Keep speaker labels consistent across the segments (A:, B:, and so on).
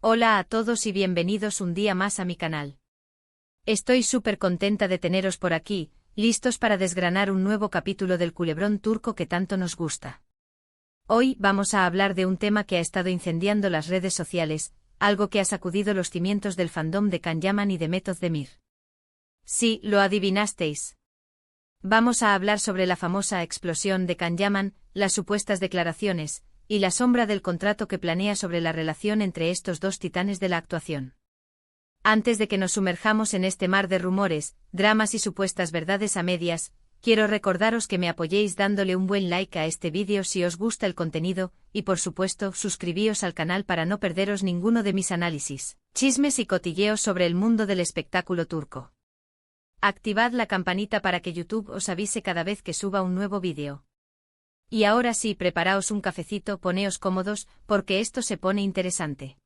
A: Hola a todos y bienvenidos un día más a mi canal. Estoy súper contenta de teneros por aquí, listos para desgranar un nuevo capítulo del culebrón turco que tanto nos gusta. Hoy vamos a hablar de un tema que ha estado incendiando las redes sociales, algo que ha sacudido los cimientos del fandom de Can Yaman y de Demet Özdemir. Sí, lo adivinasteis. Vamos a hablar sobre la famosa explosión de Can Yaman, las supuestas declaraciones, y la sombra del contrato que planea sobre la relación entre estos dos titanes de la actuación. Antes de que nos sumerjamos en este mar de rumores, dramas y supuestas verdades a medias, quiero recordaros que me apoyéis dándole un buen like a este vídeo si os gusta el contenido, y por supuesto suscribíos al canal para no perderos ninguno de mis análisis, chismes y cotilleos sobre el mundo del espectáculo turco. Activad la campanita para que YouTube os avise cada vez que suba un nuevo vídeo. Y ahora sí, preparaos un cafecito, poneos cómodos, porque esto se pone interesante.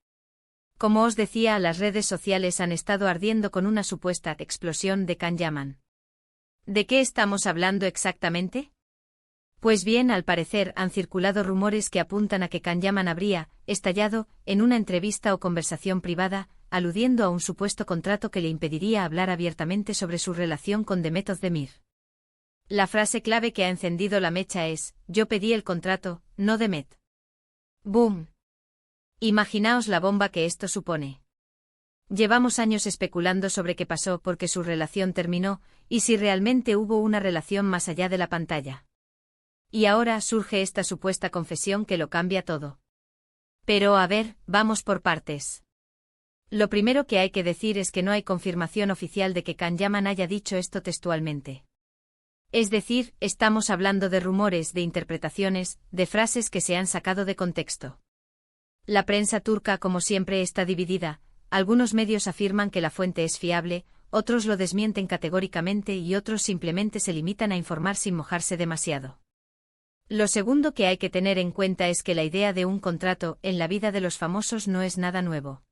A: Como os decía, las redes sociales han estado ardiendo con una supuesta explosión de Can Yaman. ¿De qué estamos hablando exactamente? Pues bien, al parecer han circulado rumores que apuntan a que Can Yaman habría estallado en una entrevista o conversación privada, aludiendo a un supuesto contrato que le impediría hablar abiertamente sobre su relación con Demet Özdemir. La frase clave que ha encendido la mecha es: yo pedí el contrato, no Demet. ¡Boom! Imaginaos la bomba que esto supone. Llevamos años especulando sobre qué pasó, por qué su relación terminó, y si realmente hubo una relación más allá de la pantalla. Y ahora surge esta supuesta confesión que lo cambia todo. Pero a ver, vamos por partes. Lo primero que hay que decir es que no hay confirmación oficial de que Can Yaman haya dicho esto textualmente. Es decir, estamos hablando de rumores, de interpretaciones, de frases que se han sacado de contexto. La prensa turca, como siempre, está dividida. Algunos medios afirman que la fuente es fiable, otros lo desmienten categóricamente y otros simplemente se limitan a informar sin mojarse demasiado. Lo segundo que hay que tener en cuenta es que la idea de un contrato en la vida de los famosos no es nada nuevo.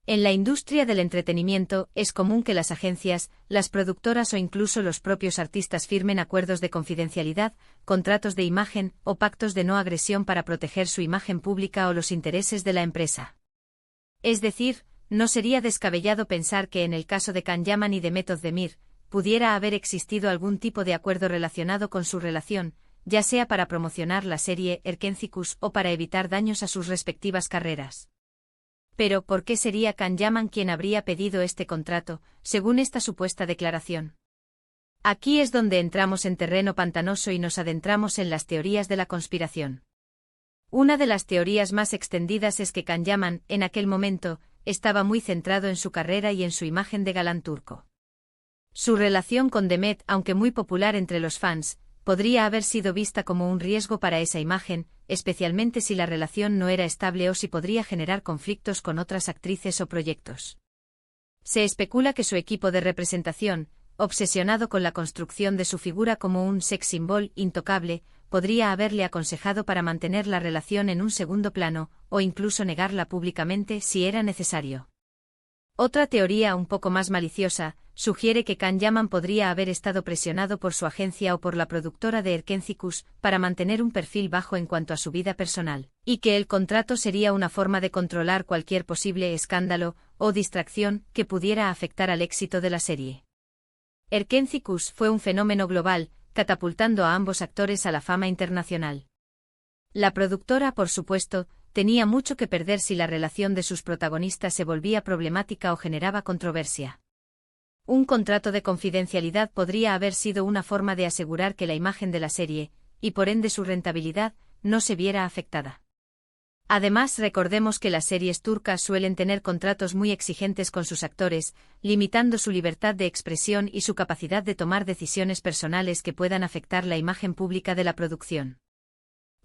A: En la industria del entretenimiento es común que las agencias, las productoras o incluso los propios artistas firmen acuerdos de confidencialidad, contratos de imagen o pactos de no agresión para proteger su imagen pública o los intereses de la empresa. Es decir, no sería descabellado pensar que en el caso de Can Yaman y Demet Özdemir, pudiera haber existido algún tipo de acuerdo relacionado con su relación, ya sea para promocionar la serie Erkenci o para evitar daños a sus respectivas carreras. Pero ¿por qué sería Can Yaman quien habría pedido este contrato, según esta supuesta declaración? Aquí es donde entramos en terreno pantanoso y nos adentramos en las teorías de la conspiración. Una de las teorías más extendidas es que Can Yaman, en aquel momento, estaba muy centrado en su carrera y en su imagen de galán turco. Su relación con Demet, aunque muy popular entre los fans, podría haber sido vista como un riesgo para esa imagen, especialmente si la relación no era estable o si podría generar conflictos con otras actrices o proyectos. Se especula que su equipo de representación, obsesionado con la construcción de su figura como un sex symbol intocable, podría haberle aconsejado para mantener la relación en un segundo plano, o incluso negarla públicamente si era necesario. Otra teoría un poco más maliciosa sugiere que Can Yaman podría haber estado presionado por su agencia o por la productora de Erkenci para mantener un perfil bajo en cuanto a su vida personal, y que el contrato sería una forma de controlar cualquier posible escándalo o distracción que pudiera afectar al éxito de la serie. Erkenci fue un fenómeno global, catapultando a ambos actores a la fama internacional. La productora, por supuesto, tenía mucho que perder si la relación de sus protagonistas se volvía problemática o generaba controversia. Un contrato de confidencialidad podría haber sido una forma de asegurar que la imagen de la serie, y por ende su rentabilidad, no se viera afectada. Además, recordemos que las series turcas suelen tener contratos muy exigentes con sus actores, limitando su libertad de expresión y su capacidad de tomar decisiones personales que puedan afectar la imagen pública de la producción.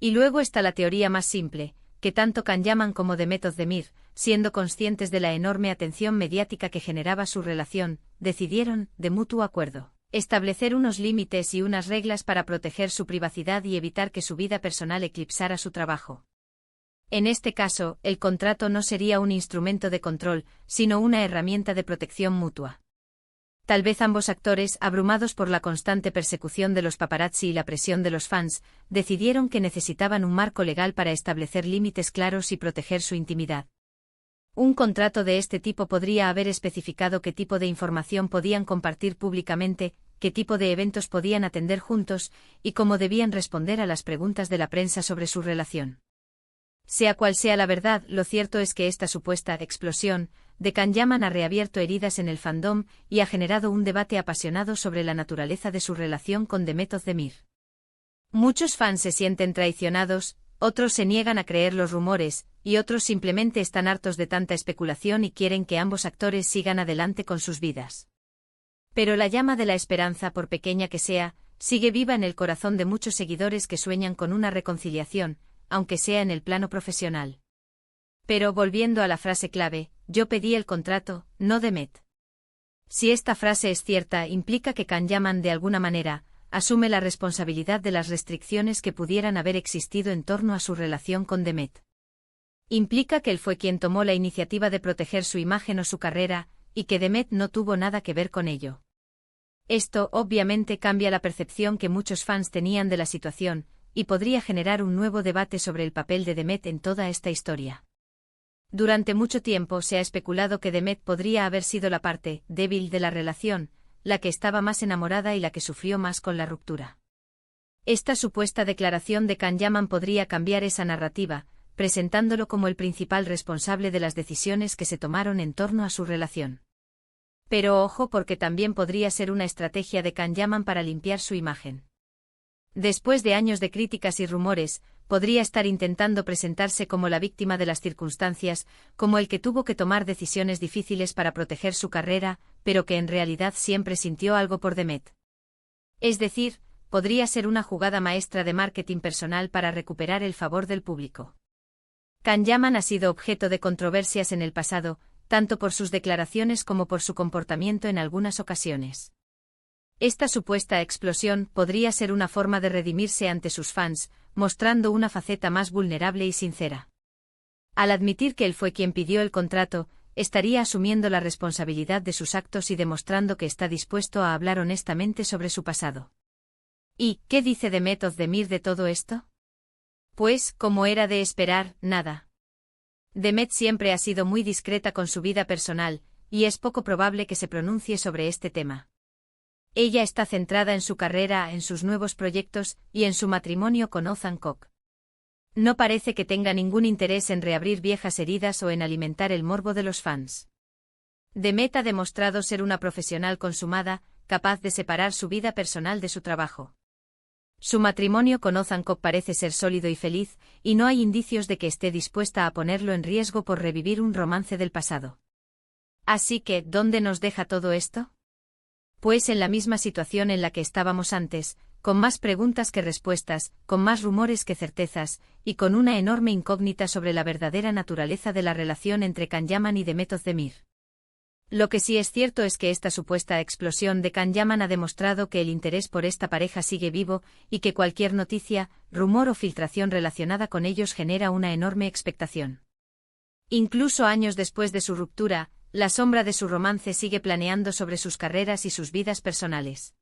A: Y luego está la teoría más simple, que tanto Can Yaman como Demet Özdemir, siendo conscientes de la enorme atención mediática que generaba su relación, decidieron, de mutuo acuerdo, establecer unos límites y unas reglas para proteger su privacidad y evitar que su vida personal eclipsara su trabajo. En este caso, el contrato no sería un instrumento de control, sino una herramienta de protección mutua. Tal vez ambos actores, abrumados por la constante persecución de los paparazzi y la presión de los fans, decidieron que necesitaban un marco legal para establecer límites claros y proteger su intimidad. Un contrato de este tipo podría haber especificado qué tipo de información podían compartir públicamente, qué tipo de eventos podían atender juntos, y cómo debían responder a las preguntas de la prensa sobre su relación. Sea cual sea la verdad, lo cierto es que esta supuesta explosión de Kanyaman ha reabierto heridas en el fandom y ha generado un debate apasionado sobre la naturaleza de su relación con Demet Özdemir. Muchos fans se sienten traicionados, otros se niegan a creer los rumores, y otros simplemente están hartos de tanta especulación y quieren que ambos actores sigan adelante con sus vidas. Pero la llama de la esperanza, por pequeña que sea, sigue viva en el corazón de muchos seguidores que sueñan con una reconciliación, aunque sea en el plano profesional. Pero volviendo a la frase clave, yo pedí el contrato, no Demet. Si esta frase es cierta, implica que Kanyaman de alguna manera asume la responsabilidad de las restricciones que pudieran haber existido en torno a su relación con Demet. Implica que él fue quien tomó la iniciativa de proteger su imagen o su carrera, y que Demet no tuvo nada que ver con ello. Esto, obviamente, cambia la percepción que muchos fans tenían de la situación, y podría generar un nuevo debate sobre el papel de Demet en toda esta historia. Durante mucho tiempo se ha especulado que Demet podría haber sido la parte débil de la relación, la que estaba más enamorada y la que sufrió más con la ruptura. Esta supuesta declaración de Kanyaman podría cambiar esa narrativa, presentándolo como el principal responsable de las decisiones que se tomaron en torno a su relación. Pero ojo, porque también podría ser una estrategia de Kanyaman para limpiar su imagen. Después de años de críticas y rumores, podría estar intentando presentarse como la víctima de las circunstancias, como el que tuvo que tomar decisiones difíciles para proteger su carrera, pero que en realidad siempre sintió algo por Demet. Es decir, podría ser una jugada maestra de marketing personal para recuperar el favor del público. Kanyaman ha sido objeto de controversias en el pasado, tanto por sus declaraciones como por su comportamiento en algunas ocasiones. Esta supuesta explosión podría ser una forma de redimirse ante sus fans, mostrando una faceta más vulnerable y sincera. Al admitir que él fue quien pidió el contrato, estaría asumiendo la responsabilidad de sus actos y demostrando que está dispuesto a hablar honestamente sobre su pasado. ¿Y qué dice Demet Özdemir de todo esto? Pues, como era de esperar, nada. Demet siempre ha sido muy discreta con su vida personal, y es poco probable que se pronuncie sobre este tema. Ella está centrada en su carrera, en sus nuevos proyectos y en su matrimonio con Ozan Koc. No parece que tenga ningún interés en reabrir viejas heridas o en alimentar el morbo de los fans. Demet ha demostrado ser una profesional consumada, capaz de separar su vida personal de su trabajo. Su matrimonio con Ozan Koc parece ser sólido y feliz, y no hay indicios de que esté dispuesta a ponerlo en riesgo por revivir un romance del pasado. Así que, ¿dónde nos deja todo esto? Pues en la misma situación en la que estábamos antes, con más preguntas que respuestas, con más rumores que certezas, y con una enorme incógnita sobre la verdadera naturaleza de la relación entre Kanyaman y Demet Özdemir. Lo que sí es cierto es que esta supuesta explosión de Kanyaman ha demostrado que el interés por esta pareja sigue vivo, y que cualquier noticia, rumor o filtración relacionada con ellos genera una enorme expectación. Incluso años después de su ruptura, la sombra de su romance sigue planeando sobre sus carreras y sus vidas personales.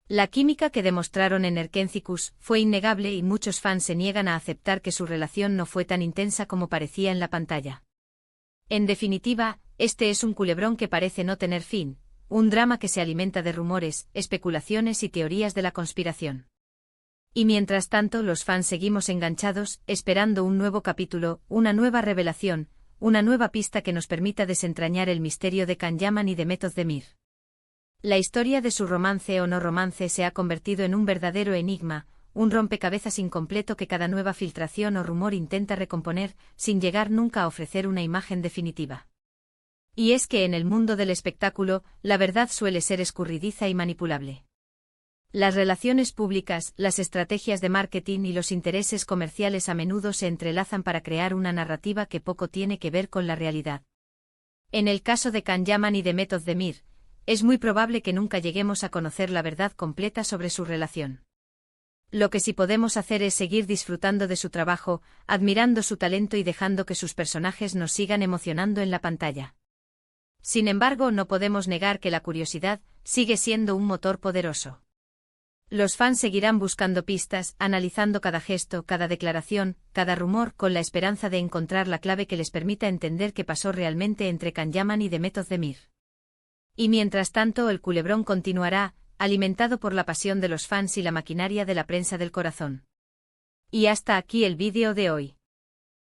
A: La química que demostraron en Erkenciskus fue innegable y muchos fans se niegan a aceptar que su relación no fue tan intensa como parecía en la pantalla. En definitiva, este es un culebrón que parece no tener fin, un drama que se alimenta de rumores, especulaciones y teorías de la conspiración. Y mientras tanto los fans seguimos enganchados, esperando un nuevo capítulo, una nueva revelación, una nueva pista que nos permita desentrañar el misterio de Kanyaman y Demet Özdemir. La historia de su romance o no romance se ha convertido en un verdadero enigma, un rompecabezas incompleto que cada nueva filtración o rumor intenta recomponer, sin llegar nunca a ofrecer una imagen definitiva. Y es que en el mundo del espectáculo, la verdad suele ser escurridiza y manipulable. Las relaciones públicas, las estrategias de marketing y los intereses comerciales a menudo se entrelazan para crear una narrativa que poco tiene que ver con la realidad. En el caso de Kanyaman y Demet Özdemir, es muy probable que nunca lleguemos a conocer la verdad completa sobre su relación. Lo que sí podemos hacer es seguir disfrutando de su trabajo, admirando su talento y dejando que sus personajes nos sigan emocionando en la pantalla. Sin embargo, no podemos negar que la curiosidad sigue siendo un motor poderoso. Los fans seguirán buscando pistas, analizando cada gesto, cada declaración, cada rumor, con la esperanza de encontrar la clave que les permita entender qué pasó realmente entre Can Yaman y Demet Özdemir. Y mientras tanto el culebrón continuará, alimentado por la pasión de los fans y la maquinaria de la prensa del corazón. Y hasta aquí el vídeo de hoy.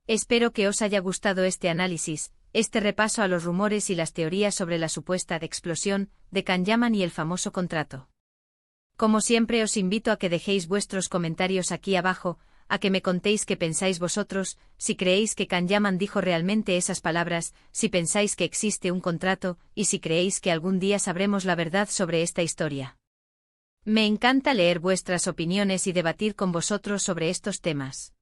A: Espero que os haya gustado este análisis, este repaso a los rumores y las teorías sobre la supuesta explosión de Can Yaman y el famoso contrato. Como siempre os invito a que dejéis vuestros comentarios aquí abajo, a que me contéis qué pensáis vosotros, si creéis que Can Yaman dijo realmente esas palabras, si pensáis que existe un contrato, y si creéis que algún día sabremos la verdad sobre esta historia. Me encanta leer vuestras opiniones y debatir con vosotros sobre estos temas.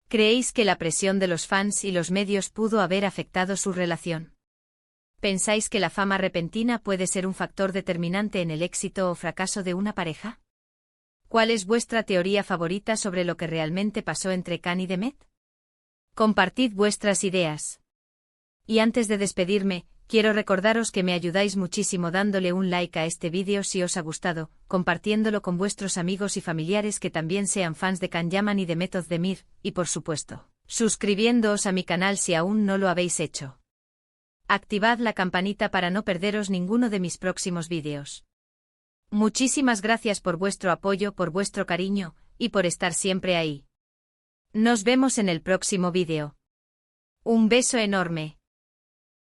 A: ¿Creéis que la presión de los fans y los medios pudo haber afectado su relación? ¿Pensáis que la fama repentina puede ser un factor determinante en el éxito o fracaso de una pareja? ¿Cuál es vuestra teoría favorita sobre lo que realmente pasó entre Can y Demet? Compartid vuestras ideas. Y antes de despedirme, quiero recordaros que me ayudáis muchísimo dándole un like a este vídeo si os ha gustado, compartiéndolo con vuestros amigos y familiares que también sean fans de Can Yaman y Demet Özdemir, y por supuesto, suscribiéndoos a mi canal si aún no lo habéis hecho. Activad la campanita para no perderos ninguno de mis próximos vídeos. Muchísimas gracias por vuestro apoyo, por vuestro cariño, y por estar siempre ahí. Nos vemos en el próximo vídeo. Un beso enorme.